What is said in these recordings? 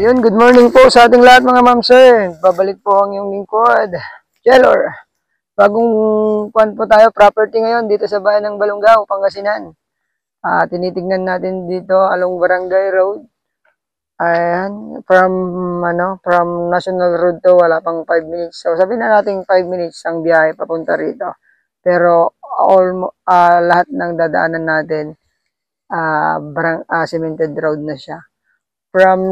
Ayun, good morning po sa ating lahat mga ma'am sir. Babalik po ang iyong lingkod, Jelor. Bagong kuan po tayo, property ngayon dito sa bayan ng Balungaw, Pangasinan. Tinitignan natin dito along Barangay Road. Ayan, from National Road to wala pang 5 minutes. So sabihin na natin 5 minutes ang biyahe papunta rito. Pero lahat ng dadaanan natin cemented road na siya. From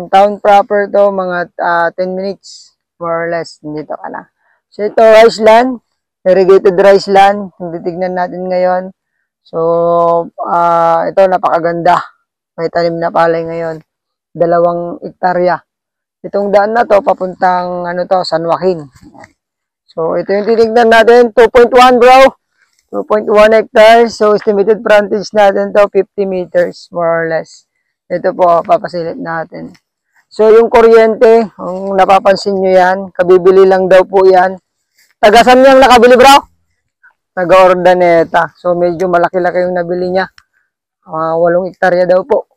town proper to mga 10 minutes more or less dito ka na. So ito rice land, irrigated rice land, titignan natin ngayon. So ito napakaganda. May tanim na palay ngayon. 2 hektarya. Itong daan na to papuntang San Joaquin. So ito yung titignan natin, 2.1 bro. 2.1 hectares. So estimated frontage natin to 50 meters more or less. Ito po, papasilip natin. So, yung kuryente, kung napapansin nyo yan, kabibili lang daw po yan. Tagasan niyang nakabili, bro? Taga-Ordaneta. So, medyo malaki-laki yung nabili niya. 8 hektarya daw po.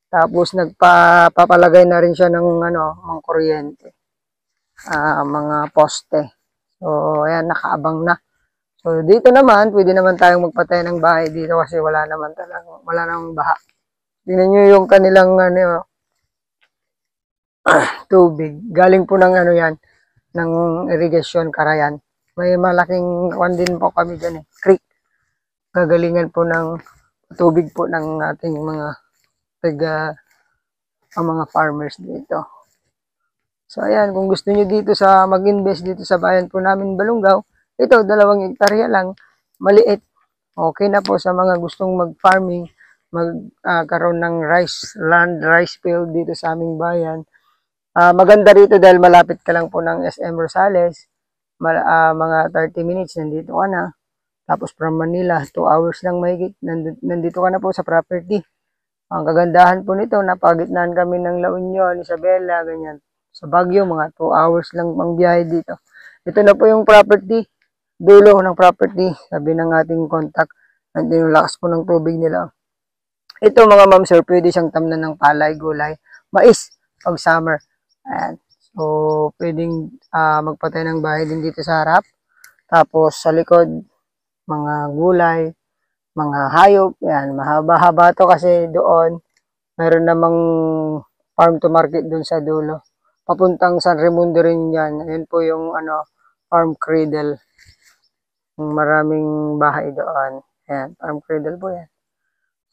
Tapos, nagpapalagay na rin siya ng, mga kuryente. Mga poste. So, ayan, nakaabang na. So, dito naman, pwede naman tayong magpatay ng bahay dito kasi wala namang baha. Tingnan nyo yung kanilang tubig. Galing po ng yan, ng irrigation Karayan. May malaking kwan din po kami dyan creek. Gagalingan po ng tubig po ng ating mga mga farmers dito. So ayan, kung gusto nyo dito mag-invest dito sa bayan po namin Balungaw, ito 2 hektarya lang, maliit. Okay na po sa mga gustong mag-farming, magkaroon ng rice field dito sa aming bayan. Maganda rito dahil malapit ka lang po ng SM Rosales. Mga 30 minutes nandito ka na. Tapos from Manila, 2 hours lang mahigit. Nandito ka na po sa property. Ang kagandahan po nito, napagitnaan kami ng La Union, Isabela, ganyan. Sa Baguio, mga 2 hours lang ang biyahe dito. Ito na po yung property. Dulo ng property. Sabi ng ating contact. Nandito yung lakas po ng tubig nila. Ito mga ma'am sir, pwede siyang tamnan ng palay, gulay, mais pag summer. Ayan. So, pwedeng magpatay ng bahay din dito sa harap. Tapos sa likod, mga gulay, mga hayop. Ayan, mahaba-haba to kasi doon. Meron namang farm to market doon sa dulo. Papuntang San Raimundo rin yan. Ayan po yung farm cradle. Maraming bahay doon. Ayan, farm cradle po yan.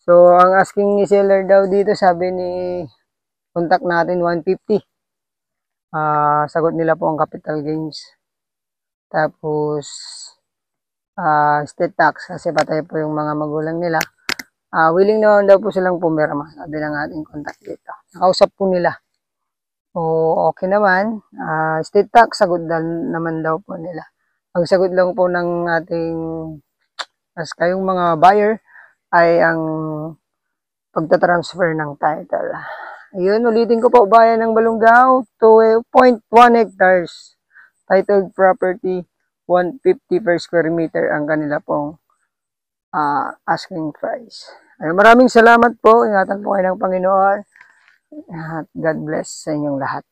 So, ang asking ni seller daw dito, sabi ni contact natin 150. Sagot nila po ang capital gains. Tapos, state tax kasi patay po yung mga magulang nila. Willing naman daw po silang pumirma, sabi ng ating contact dito. Nakausap po nila. O, okay naman. State tax, sagot naman daw po nila. Ang sagot lang po ng ating kayong mga buyer ay ang pagtatransfer ng title. Ayun, ulitin ko po, bayan ng Balungaw, 2.1 hectares. Titled property, 150 per square meter ang kanila pong asking price. Ayun, maraming salamat po. Ingatan po kayo ng Panginoon. At God bless sa inyong lahat.